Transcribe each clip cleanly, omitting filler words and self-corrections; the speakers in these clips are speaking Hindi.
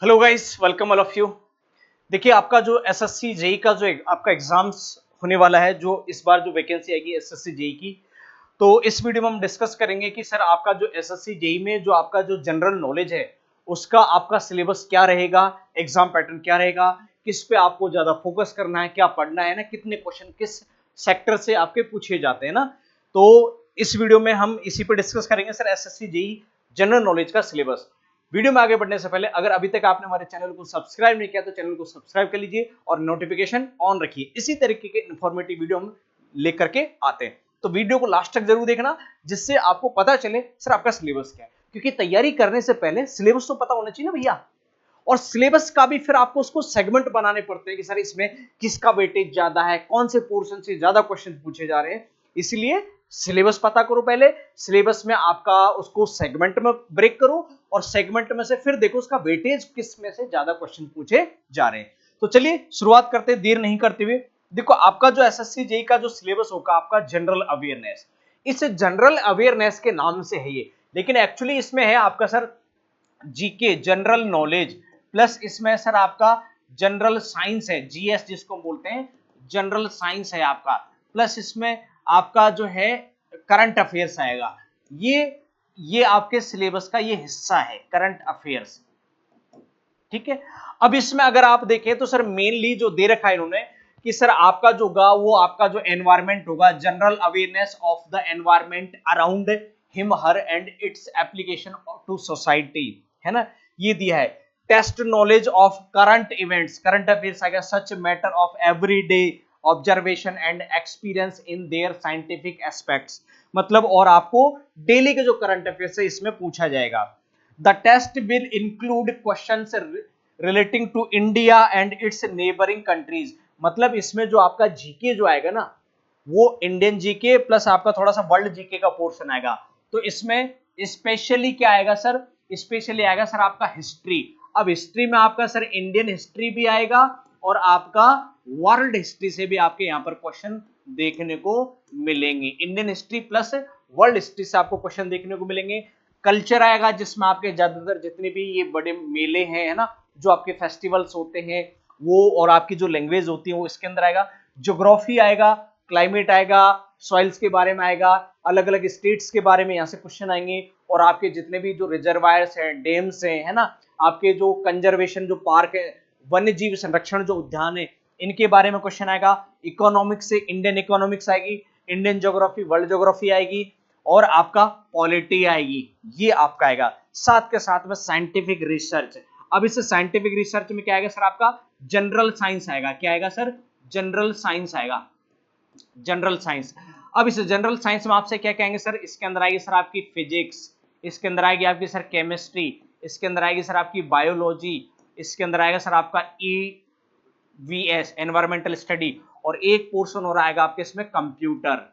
Hello guys, welcome all of you. देखिए, आपका जो एसएससी जेई का जो आपका एग्जाम्स होने वाला है, जो इस बार जो वैकेंसी आएगी एसएससी जेई की, तो इस वीडियो में हम डिस्कस करेंगे कि सर आपका जो एसएससी जेई में जो आपका जो जनरल नॉलेज है उसका आपका सिलेबस क्या रहेगा, एग्जाम पैटर्न क्या रहेगा, किस पे आपको ज्यादा फोकस करना है, क्या पढ़ना है ना, कितने क्वेश्चन किस सेक्टर से आपके पूछे जाते हैं ना। तो इस वीडियो में हम इसी पे डिस्कस करेंगे sir SSC JE general knowledge का सिलेबस। वीडियो में आगे बढ़ने से पहले अगर अभी तक आपने हमारे चैनल को सब्सक्राइब नहीं किया तो चैनल को सब्सक्राइब कर लीजिए और नोटिफिकेशन ऑन रखिए। इसी तरीके के इंफॉर्मेटिव वीडियो हम लेकर के आते हैं, तो वीडियो को लास्ट तक जरूर देखना, जिससे आपको पता चले सर आपका सिलेबस क्या है। क्योंकि तैयारी करने से पहले सिलेबस तो पता होना चाहिए ना भैया, और सिलेबस का भी फिर आपको उसको सेगमेंट बनाने पड़ते हैं कि सर इसमें किसका वेटेज ज्यादा है, कौन से पोर्शन से ज्यादा क्वेश्चन पूछे जा रहे हैं। इसलिए सिलेबस पता करो पहले, सिलेबस में आपका उसको सेगमेंट में ब्रेक करो और सेगमेंट में से फिर देखो उसका वेटेज किस में से ज्यादा क्वेश्चन पूछे जा रहे हैं। तो चलिए शुरुआत करते, देर नहीं करते हुए। देखो, आपका जो एसएससी जेई का जो सिलेबस होगा आपका जनरल अवेयरनेस, इस जनरल अवेयरनेस के नाम से है ये, लेकिन एक्चुअली इसमें है आपका sir GK general knowledge, plus इसमें सर आपका जनरल साइंस है, जीएस जिसको बोलते हैं, जनरल साइंस है आपका, प्लस इसमें आपका जो है करंट अफेयर्स आएगा। ये आपके सिलेबस का ये हिस्सा है, करंट अफेयर्स। ठीक है। अब इसमें अगर आप देखें तो सर मेनली जो दे रखा है इन्होंने कि सर आपका जो होगा वो आपका जो एनवायरमेंट होगा, general awareness of the environment around him her and its application to society, है ना, ये दिया है। Test knowledge of current events, current affairs आ गया, such matter of everyday observation and experience in their scientific aspects, मतलब और आपको डेली के जो करंट अफेयर्स है इसमें पूछा जाएगा। The test will include questions relating to India and its neighboring countries, मतलब इसमें जो आपका जीके जो आएगा ना, वो इंडियन जीके प्लस आपका थोड़ा सा वर्ल्ड जीके का पोर्शन आएगा। तो इसमें स्पेशली क्या आएगा सर, स्पेशली आएगा सर आपका हिस्ट्री। अब हिस्ट्री में आपका सर इंडियन हिस्ट्री भी आएगा और आपका वर्ल्ड हिस्ट्री से भी आपके यहाँ पर क्वेश्चन देखने को मिलेंगे। Indian history plus world history से आपको क्वेश्चन देखने को मिलेंगे। कल्चर आएगा जिसमें आपके ज्यादातर जितने भी ये बड़े मेले हैं, है ना, जो आपके फेस्टिवल्स होते हैं वो, और आपकी जो लैंग्वेज होती है वो इसके अंदर आएगा। ज्योग्राफी आएगा, क्लाइमेट आएगा, सॉइल्स के बारे में आएगा, अलग अलग स्टेट्स के बारे में यहाँ से क्वेश्चन आएंगे, और आपके जितने भी जो रिजर्वायर्स हैं, डेम्स हैं, है ना, आपके जो कंजर्वेशन जो पार्क है, वन्य जीव संरक्षण जो उद्यान है, इनके बारे में क्वेश्चन आएगा। इकोनॉमिक्स से इंडियन इकोनॉमिक्स आएगी, इंडियन ज्योग्राफी वर्ल्ड ज्योग्राफी आएगी, और आपका पॉलिटी आएगी, ये आपका आएगा। साथ के साथ में साइंटिफिक रिसर्च। अब इस साइंटिफिक रिसर्च में क्या आएगा सर, आपका जनरल साइंस आएगा। क्या आएगा सर, जनरल साइंस आएगा, जनरल साइंस। अब इस जनरल साइंस में आपसे क्या कहेंगे सर, इसके अंदर आएगी सर आपकी फिजिक्स, इसके अंदर आएगी आपकी सर केमिस्ट्री, इसके अंदर आएगी सर आपकी बायोलॉजी, इसके अंदर आएगा सर आपका ईवीएस एनवायरमेंटल स्टडी, और एक पोर्शन हो रहा आएगा आपके इसमें कंप्यूटर।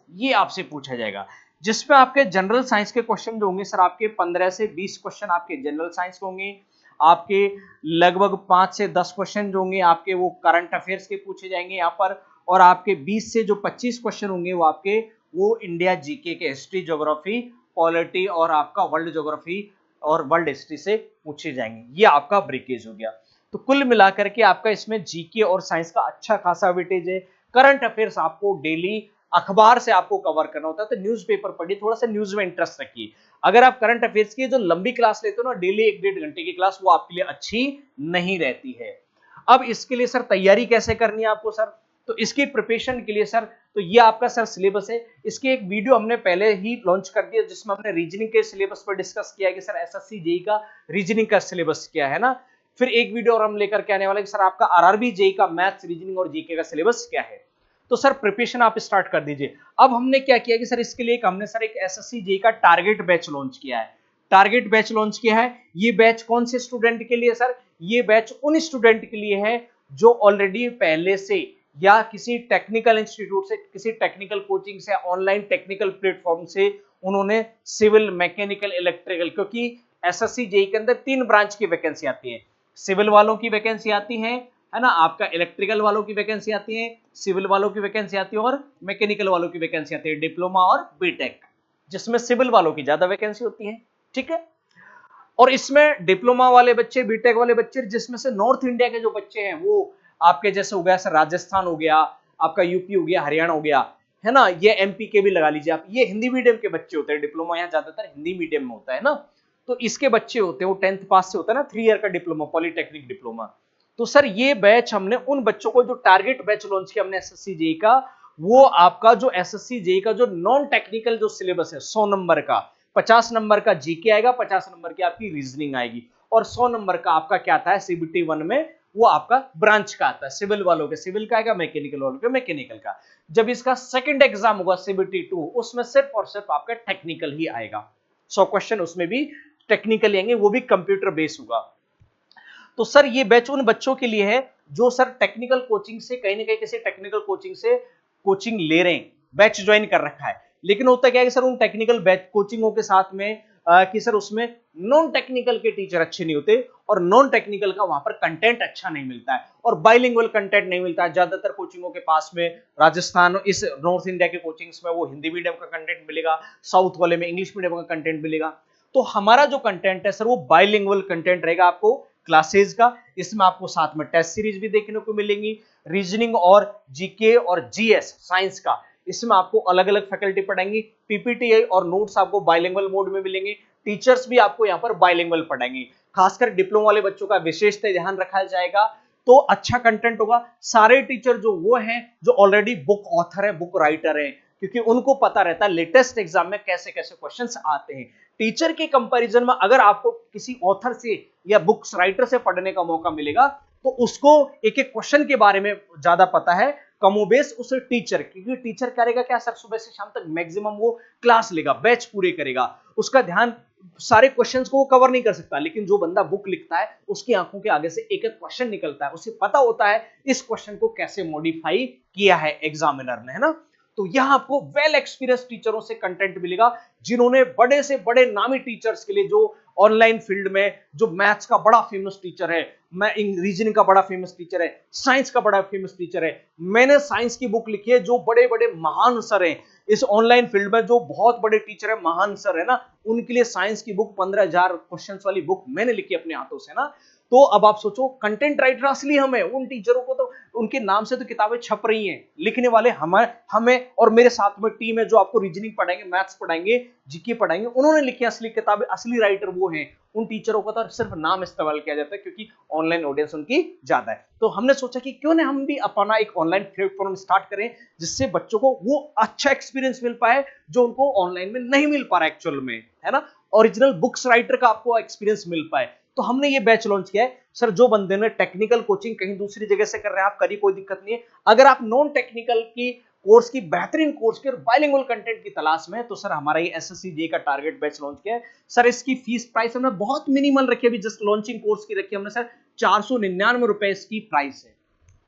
ये आपसे पूछा जाएगा, जिसमें आपके जनरल साइंस के क्वेश्चन जो होंगे सर आपके 15 से 20 क्वेश्चन आपके जनरल साइंस के होंगे। आपके लगभग 5 से 10 क्वेश्चन जो होंगे आपके वो करंट अफेयर्स के पूछे जाएंगे यहाँ पर, और आपके 20 से जो 25 क्वेश्चन होंगे वो आपके वो इंडिया जीके के, हिस्ट्री, ज्योग्राफी, पॉलिटी और आपका वर्ल्ड ज्योग्राफी और वर्ल्ड हिस्ट्री से पूछे जाएंगे। ये आपका ब्रेकेज हो गया। तो कुल मिलाकर के आपका इसमें जीके और साइंस का अच्छा खासा वेटेज है। करंट अफेयर्स आपको डेली अखबार से आपको कवर करना होता है, तो न्यूज़पेपर पढ़िए, थोड़ा सा न्यूज में इंटरेस्ट रखिए। अगर आप करंट अफेयर्स की जो लंबी क्लास लेते हो ना, डेली 1-1.5 घंटे की क्लास, वो आपके लिए अच्छी नहीं रहती है। अब इसके लिए सर तैयारी कैसे करनी है आपको सर, तो इसकी प्रिपरेशन के लिए सर, तो ये आपका सर सिलेबस है। इसकी एक वीडियो हमने पहले ही लॉन्च कर दिया जिसमें हमने रीजनिंग के सिलेबस पर डिस्कस किया कि सर एसएससी जेई का रीजनिंग का सिलेबस क्या है ना। फिर एक वीडियो और हम लेकर के आने वाले कि सर आपका आरआरबी जेई का मैथ्स, रीजनिंग और जीके का सिलेबस क्या है। तो सर प्रिपरेशन आप स्टार्ट कर दीजिए। अब हमने क्या किया कि सर इसके लिए हमने सर एक एसएससी जेई का टारगेट बैच लॉन्च किया है। टारगेट बैच लॉन्च किया है। ये बैच कौन से स्टूडेंट के लिए सर, ये बैच उन स्टूडेंट के लिए है जो ऑलरेडी पहले से या किसी टेक्निकल इंस्टीट्यूट से, किसी टेक्निकल कोचिंग से, ऑनलाइन टेक्निकल प्लेटफॉर्म से उन्होंने सिविल, मैकेनिकल, इलेक्ट्रिकल, क्योंकि एसएससी जेई के अंदर 3 ब्रांच की वैकेंसी आती है। सिविल वालों की वैकेंसी आती है ना, आपका इलेक्ट्रिकल वालों की वैकेंसी आती है, सिविल वालों की वैकेंसी आती है, और मैकेनिकल वालों की वैकेंसी आती है, डिप्लोमा और बीटेक, जिसमें सिविल वालों की ज्यादा वैकेंसी होती है। ठीक है। और इसमें डिप्लोमा वाले बच्चे, बीटेक वाले बच्चे, जिसमें से नॉर्थ इंडिया के जो बच्चे हैं वो आपके जैसे हो गया सर राजस्थान हो गया, आपका यूपी हो गया, हरियाणा हो गया, है ना, ये एमपी के भी लगा लीजिए आप, ये हिंदी मीडियम के बच्चे होते हैं। डिप्लोमा यहाँ ज्यादातर हिंदी मीडियम में होता है ना, तो इसके बच्चे होते हैं, वो 10th पास से होता है ना, 3 ईयर का डिप्लोमा, पॉलिटेक्निक डिप्लोमा। तो सर ये बैच हमने उन बच्चों को, जो टारगेट बैच लॉन्च किया हमने एसएससी जेई का, वो आपका जो एसएससी जेई का जो नॉन टेक्निकल जो सिलेबस है 100 नंबर का, 50 नंबर का जीके आएगा, 50 नंबर की आपकी रीजनिंग आएगी, और 100 नंबर का आपका क्या आता है सीबीटी 1 में, वो आपका ब्रांच का आता है, सिविल वालों के सिविल का आएगा, मैकेनिकल वालों के मैकेनिकल का। जब इसका सेकंड एग्जाम होगा सीबीटी 2, उसमें सिर्फ और सिर्फ आपका टेक्निकल ही आएगा, 100 क्वेश्चन उसमें भी टेक्निकल आएंगे, वो भी कंप्यूटर बेस होगा। तो सर ये बैच उन बच्चों के लिए है जो सर टेक्निकल कोचिंग से कहीं ना कहीं किसी टेक्निकल कोचिंग से कोचिंग ले रहे हैं, बैच ज्वाइन कर रखा है, लेकिन होता क्या है कि सर उन टेक्निकल बैच कोचिंगों के साथ में कि सर उसमें नॉन टेक्निकल के टीचर अच्छे नहीं होते, और नॉन टेक्निकल का वहां पर कंटेंट अच्छा नहीं मिलता है, और बाइलिंगुअल कंटेंट नहीं मिलता है। ज्यादातर कोचिंगों के पास में राजस्थान, इस नॉर्थ इंडिया के कोचिंग्स में वो हिंदी मीडियम का कंटेंट मिलेगा, साउथ वाले में इंग्लिश मीडियम का कंटेंट मिलेगा। तो हमारा जो कंटेंट है सर वो बाइलिंगुअल कंटेंट रहेगा आपको क्लासेस का। इसमें आपको साथ में टेस्ट सीरीज भी देखने को मिलेंगी, रीजनिंग और जीके और जीएस साइंस का, इसमें आपको अलग अलग फैकल्टी पढ़ाएंगी, पीपीटी और नोट्स आपको बाइलिंगुअल मोड में मिलेंगे, टीचर्स भी आपको यहाँ पर बाइलिंगुअल पढ़ाएंगे। खासकर डिप्लोमा वाले बच्चों का विशेषतः ध्यान रखा जाएगा, तो अच्छा कंटेंट होगा। सारे टीचर जो वो हैं जो ऑलरेडी बुक ऑथर है, बुक राइटर है, क्योंकि उनको पता रहता है लेटेस्ट एग्जाम में कैसे कैसे क्वेश्चंस आते हैं। टीचर के कंपैरिजन में अगर आपको किसी ऑथर से या बुक्स राइटर से पढ़ने का मौका मिलेगा, तो उसको एक एक क्वेश्चन के बारे में ज्यादा पता है कमोबेश उस टीचर, क्योंकि टीचर करेगा क्या सर, सुबह से शाम तक मैक्सिमम वो क्लास लेगा, बैच पूरे करेगा, उसका ध्यान सारे क्वेश्चंस को वो कवर नहीं कर सकता, लेकिन जो बंदा बुक लिखता है उसकी आंखों के आगे से एक एक क्वेश्चन निकलता है, उसे पता होता है इस क्वेश्चन को कैसे मॉडिफाई किया है एग्जामिनर ने, है ना। तो यहां आपको वेल एक्सपीरियंस टीचरों से कंटेंट मिलेगा, जिन्होंने बड़े से बड़े नामी टीचर्स के लिए, जो ऑनलाइन फील्ड में जो मैथ्स का बड़ा फेमस टीचर है, मैं रीजनिंग का बड़ा फेमस टीचर है, साइंस का बड़ा फेमस टीचर है, मैंने साइंस की बुक लिखी है, जो बड़े बड़े महान सर हैं इस ऑनलाइन फील्ड में, जो बहुत बड़े टीचर है, महान सर है ना, उनके लिए साइंस की बुक 15,000 क्वेश्चन वाली बुक मैंने लिखी अपने हाथों से ना। तो अब आप सोचो, कंटेंट राइटर असली हमें, उन टीचरों को तो उनके नाम से तो किताबें छप रही हैं, लिखने वाले हमें और मेरे साथ में टीम है जो आपको रीजनिंग पढ़ाएंगे, मैथ्स पढ़ाएंगे, जीके पढ़ाएंगे, उन्होंने लिखी असली किताबें, असली राइटर वो हैं। उन टीचरों का तो सिर्फ नाम इस्तेमाल किया जाता है क्योंकि ऑनलाइन ऑडियंस उनकी ज्यादा है। तो हमने सोचा कि क्यों ना हम भी अपना एक ऑनलाइन प्लेटफॉर्म स्टार्ट करें, जिससे बच्चों को वो अच्छा एक्सपीरियंस मिल पाए जो उनको ऑनलाइन में नहीं मिल पा रहा एक्चुअल में, है ना, ओरिजिनल बुक्स राइटर का आपको एक्सपीरियंस मिल पाए। तो हमने ये बैच लॉन्च किया है सर। जो बंदे ने टेक्निकल कोचिंग कहीं दूसरी जगह से कर रहे हैं, आप करिए, कोई दिक्कत नहीं है। अगर आप नॉन टेक्निकल की कोर्स की बेहतरीन कोर्स के और बाइलिंगुअल कंटेंट की तलाश में, तो सर हमारा ये एसएससी जेईई का टारगेट बैच लॉन्च किया है सर। इसकी फीस प्राइस हमने बहुत मिनिमल रखी है, अभी जस्ट लॉन्चिंग कोर्स की रखी है हमने सर, 499 रुपए इसकी प्राइस है।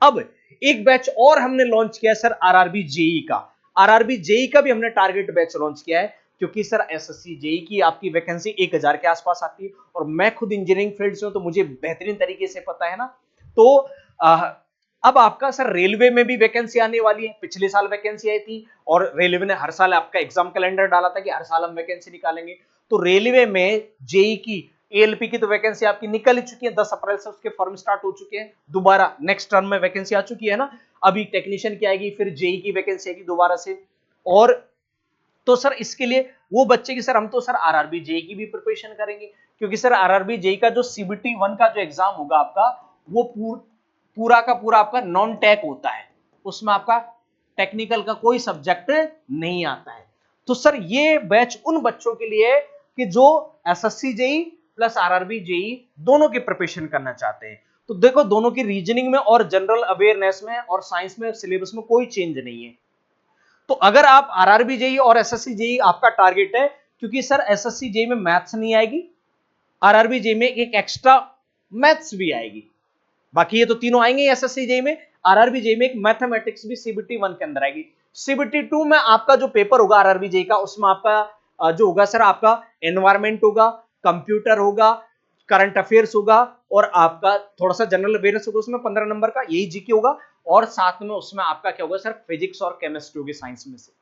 अब एक बैच और हमने लॉन्च किया है सर आरआरबी जेईई का। आरआरबी जेईई का भी हमने टारगेट बैच लॉन्च किया है, क्योंकि सर एसएससी जेईई की आपकी वैकेंसी 1000 के आसपास आती है, और मैं खुद इंजीनियरिंग फील्ड से हूं, तो मुझे बेहतरीन तरीके से पता है ना। तो अब आपका सर रेलवे में भी वैकेंसी आने वाली है, पिछले साल वैकेंसी आई थी, और रेलवे ने हर साल आपका एग्जाम कैलेंडर डाला था कि हर साल हम वैकेंसी निकालेंगे। तो रेलवे में जेईई की, एएलपी की तो वैकेंसी आपकी निकल ही चुकी है, 10 अप्रैल से उसके फॉर्म स्टार्ट हो चुके हैं, दोबारा नेक्स्ट टर्म में वैकेंसी आ चुकी है ना। अभी टेक्नीशियन की आएगी, फिर जेईई की वैकेंसी आएगी दोबारा से। और तो सर इसके लिए वो बच्चे की सर, हम तो सर आरआरबी जेईई की भी प्रिपरेशन करेंगे, क्योंकि सर आरआरबी जेईई का जो सीबीटी 1 का जो एग्जाम होगा आपका, वो पूरा का पूरा आपका नॉन टेक होता है, उसमें आपका टेक्निकल का कोई सब्जेक्ट नहीं आता है। तो सर ये बैच उन बच्चों के लिए है कि जो SSC JEE plus RRB JEE दोनों की प्रिपरेशन करना चाहते हैं। तो देखो, दोनों की रीजनिंग में और जनरल अवेयरनेस में और साइंस में सिलेबस में कोई चेंज नहीं है। तो अगर आप आरआरबी जेईई और एसएससी जेईई आपका टारगेट है, क्योंकि सर एसएससी जेईई में मैथ्स नहीं आएगी, आरआरबी जेईई में एक एक्स्ट्रा मैथ्स भी आएगी, बाकी ये तो तीनों आएंगे एसएससी जेईई में। आरआरबी जेईई में एक मैथमेटिक्स भी सीबीटी 1 के अंदर आएगी। सीबीटी 2 में आपका जो पेपर होगा आरआरबी जेईई का, उसमें आपका जो होगा सर, आपका एनवायरमेंट होगा, कंप्यूटर होगा, करंट अफेयर्स होगा, और आपका थोड़ा सा जनरल अवेयरनेस होगा, उसमें 15 नंबर का यही जीके होगा, और साथ में उसमें आपका क्या होगा सर, फिजिक्स और केमिस्ट्री होगी साइंस में से।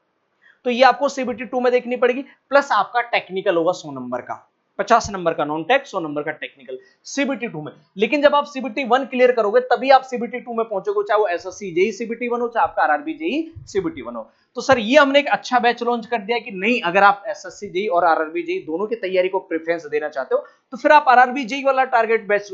तो ये आपको सीबीटी 2 में देखनी पड़ेगी, प्लस आपका टेक्निकल होगा 100 नंबर का। 50 नंबर का नॉन टेक, 100 नंबर का टेक्निकल सीबीटी 2 में। लेकिन जब आप सीबीटी 1 क्लियर करोगे तभी आप सीबीटी 2 में पहुंचोगे, चाहे वो एसएससी जेई सीबीटी 1 हो, चाहे आपका आरआरबी जेई सीबीटी 1 हो। तो सर ये हमने एक अच्छा बैच लॉन्च कर दिया कि नहीं, अगर आप एसएससी जेई और आरआरबी जेई दोनों की तैयारी को प्रेफरेंस देना चाहते हो तो फिर आप आरआरबी जेई वाला टारगेट बैच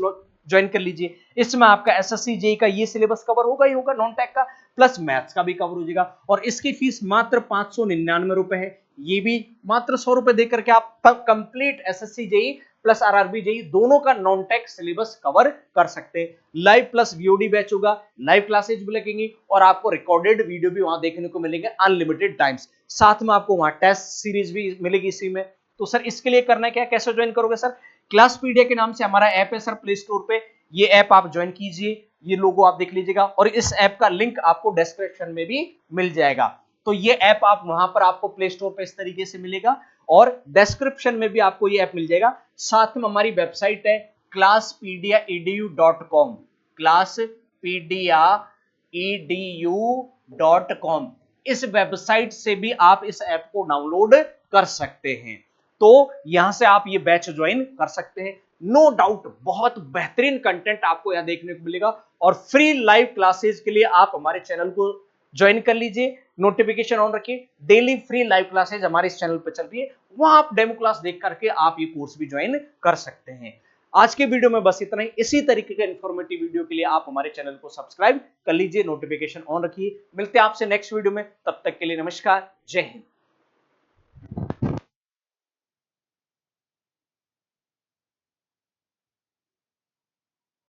ज्वाइन कर लीजिए। इसमें आपका एसएससी जेई का ये सिलेबस कवर होगा ही होगा, नॉन टेक का, प्लस मैथ्स का भी कवर हो जाएगा। और इसकी फीस मात्र 599 रुपए है। ये भी मात्र 100 रुपए देकर के आप complete SSC JE plus RRB JE दोनों का नॉन टेक सिलेबस कवर कर सकते हैं। लाइव प्लस वीओडी बैच होगा, लाइव क्लासेज भी लगेंगी और आपको रिकॉर्डेड वीडियो भी वहां देखने को मिलेंगे अनलिमिटेड टाइम्स। साथ में आपको वहां टेस्ट सीरीज भी मिलेगी इसी में। तो सर इसके लिए करना क्या, कैसे ज्वाइन करोगे सर? क्लासपीडिया के नाम से हमारा ऐप है सर, प्ले स्टोर पे ये ऐप आप ज्वाइन कीजिए, ये लोगो आप देख लीजिएगा और इस ऐप का लिंक आपको डिस्क्रिप्शन में भी मिल जाएगा। तो ये ऐप आप वहां पर आपको प्ले स्टोर पे इस तरीके से मिलेगा और डिस्क्रिप्शन में भी आपको ये ऐप मिल जाएगा। साथ में हमारी वेबसाइट है classpedia.edu.com, classpedia.edu.com। इस वेबसाइट से भी आप इस ऐप को डाउनलोड कर सकते हैं। तो यहां से आप ये बैच ज्वाइन कर सकते हैं। नो डाउट बहुत बेहतरीन कंटेंट आपको यहां देखने को मिलेगा और फ्री लाइव क्लासेस के लिए आप हमारे चैनल को ज्वाइन कर लीजिए, नोटिफिकेशन ऑन रखिए। डेली फ्री लाइव क्लासेस हमारे इस चैनल पर चल रही है, वहां आप डेमो क्लास देख करके आप ये कोर्स भी ज्वाइन कर सकते हैं। आज के वीडियो में बस इतना ही। इसी तरीके के इंफॉर्मेटिव वीडियो के लिए आप हमारे चैनल को सब्सक्राइब कर लीजिए, नोटिफिकेशन ऑन रखिए। मिलते हैं आपसे नेक्स्ट वीडियो में, तब तक के लिए नमस्कार, जय हिंद।